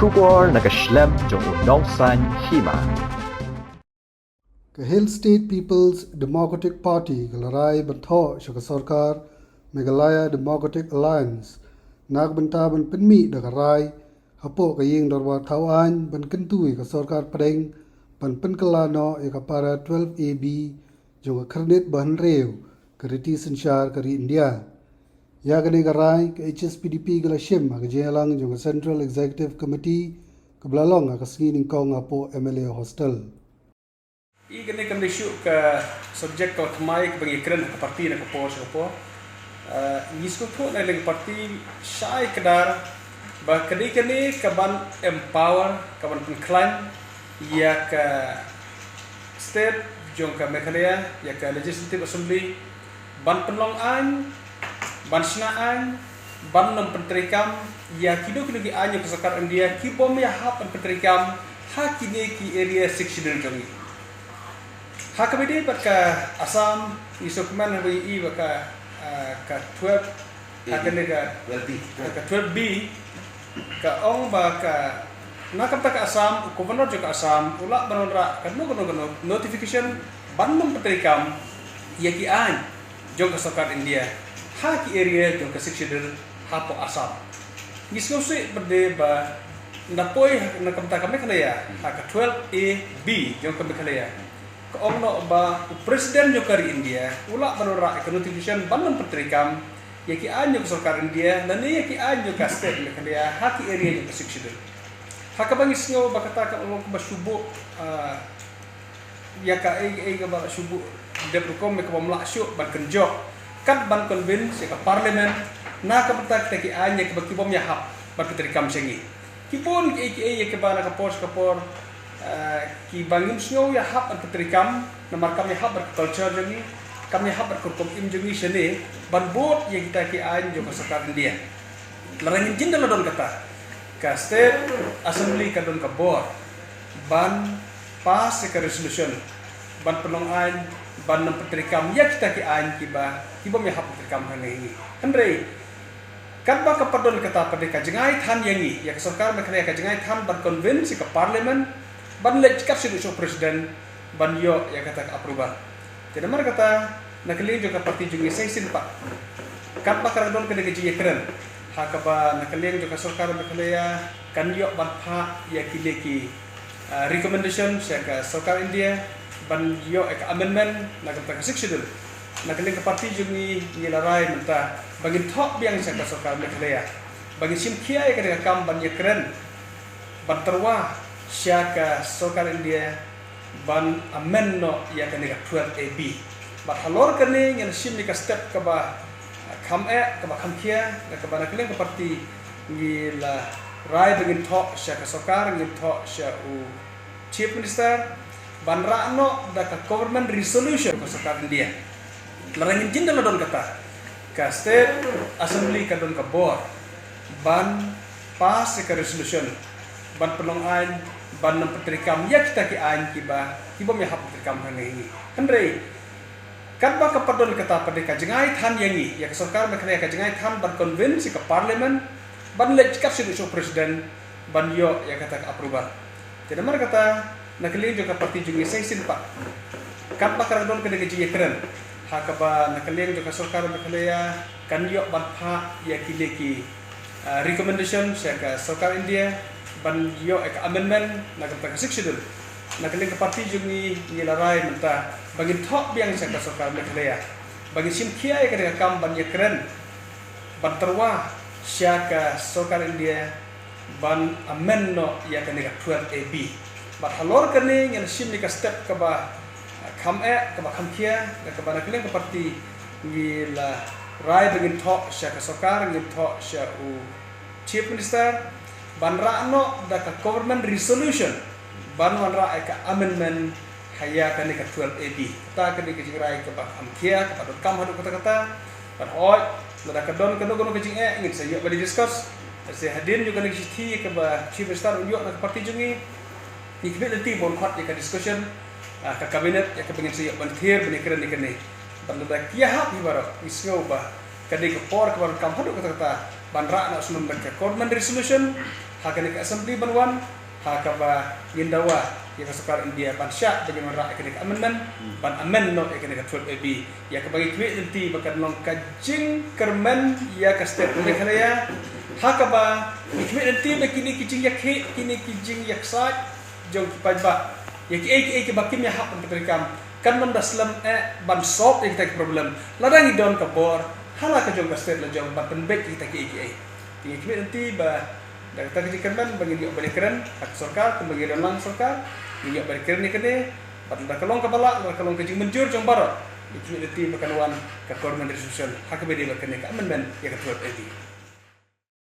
Shubor nakaslem jong Nongsan Hima. The Hill State People's Democratic Party galarai bantho shaka sarkar Meghalaya Democratic Alliance nagbanta ban penmi da garai hapo kaying darwa thawan ban kentui ka sarkar padeng ban penkelano e ka para 12AB jong kredit ban rew kariti sensyar kari India ya gane garai ka HSPDP gala shim aga jelang jong Central Executive Committee kablalong aga singin kong apo MLA hostel. Ini kan isu ke subjek kau temai ke bagi keren ke parti nak kepo siapa. Isu tu nak lagi parti syai kedar bah kini kaban empower kaban pengklaim ya ke state jong ke Meghalaya ya ke legislative assembly ban penlong an ban senaan ban nom penterikam ya kido gi anyo ke sekar India ki bom ya hap penterikam hakini ki area section jongi. Hakabidi baka Assam isukman habi baka ka 12 hakane ka 12B ka ong baka nakapta ka Assam governor juga Assam ula banonra kan no notification bandung petrikam yaki an jong kasokar India haki area jong kasikshidel hapo Assam gisnosi berde ba napoi nakapta ka Meghalaya haka 12AB jong ka Meghalaya Kaong no ba presiden jo kari India ula banora notification bandung petrikam yaki anyo sarkar India dan yaki anyo ka state Meghalaya haki area jo kasikshidel hakabangis ngo bakata ka ulong ba subo yaka ka ba subo debrukom me ka bamla syu ban kenjo kat ban convince ka parliament na ka patak taki anya ka bakibom ya hap ban petrikam sengi kipon ki ka ba na ka pos ka por ki bangim snow ya hap an petrikam namar kami hap culture jengi kami hap kurkum im jengi sene ban bot yang kita ki an jo kasakar India larangin jindal don kata ka state assembly ka don ka board ban pass ka resolution ban penong an ban nam petrikam ya kita ki an kiba me hap petrikam hangi andre kan ba kapadon kata pada ka jengai than yangi ya kasakar Meghalaya ka jengai than ban convince ka parliament ban lejkap sidu presiden ban yo ya kata approval tidak mar kata nakalin jo ka parti jungi seisin pak kat bakar don kene ke keren hakaba nakalin jo ka sarkar Meghalaya kan yo ban pha ya kileki recommendation sa ka sarkar India ban yo ka amendment na ka section nakalin ka parti jungi nilarai menta bagi top yang sa ka sarkar Meghalaya bagi simkia ya ka kam ban ya keren ban terwa Syaka sarkar India ban amenno ya kene ka 12AB ba halor kene ngel sim ni ka step ka ba kamkia ka ba naklen ka parti ngila rai begin talk syaka sarkar ngil talk sya u chief minister ban rano da ka government resolution ka sarkar India larangin jindal don kata ka state assembly ka don ka board ban pass ka resolution ban penongan ban nam petrikam ya kita ki an kiba me hap petrikam hangi andre kan ba kapadon kata pada ka jengai than yangi ya sarkar Meghalaya ka jengai than ban convince ka parliament ban lejkap sidu presiden ban yo ya kata approval tidak mar kata nakalin jo ka parti jungi seisin pak kan ba karadon kene ke keren hakaba nakalin jo ka sarkar Meghalaya kan yo ban pha ya kileki recommendation sa ka sarkar India ban yo ek amendment na ka section na kaling ka parti jungi nilarai menta bagi top yang sa sarkar Meghalaya bagi simkia ka kam ban ya keren ban terwa sya ka sarkar India ban amendno ya ka 12AB bat halor kane ngel sim ni ka step ka ba kamkia ka ba na kaling ka parti nila rai bagi top sya ka sarkar ngil top sya u chief minister ban rano da ka government resolution ban wan ra ka amendment haya ka ni ka 12AB ta ka ni ka jingrai ka ba amkia ka ba kam hadu kata ban hoy da ka don ka no ka jing ngin sa yo ba discuss se hadin juga ni ti ka ba chief minister yo na parti jungi ni ka ti bon khot ka discussion ka kabinet ya ka pengin sa yo ban thier ban keren ni ka ni ban da kia hap ni baro isngo ba ka ni ka por ka ban kam hadu kata ban ra na sunum ka government resolution Hakane ka assembly banwan, hakaba gindawa ya kasukar India pansya bagaimana rak ekene ka amendment ban amendment ekene ka 12 AB ya ka bagi kwe nanti bakan long kajing kermen ya ka step Meghalaya hakaba kwe nanti bakini kijing ya kini kijing ya sat jong pajba ya ki bakim ya hak petrikam kan mendaslam ban sop kita problem ladang idon ka bor hala ka jong ka step la jong ban penbek kita ki kwe nanti ba dan kita kerjakan bagi dia balik keren hak sarkar kembali dalam sarkar dia balik keren ni kene pada kalong kepala kalong kecing menjur jong barat itu nanti makan wan ke korban resolution hak bedi makan ke amendment ya ke 12 AB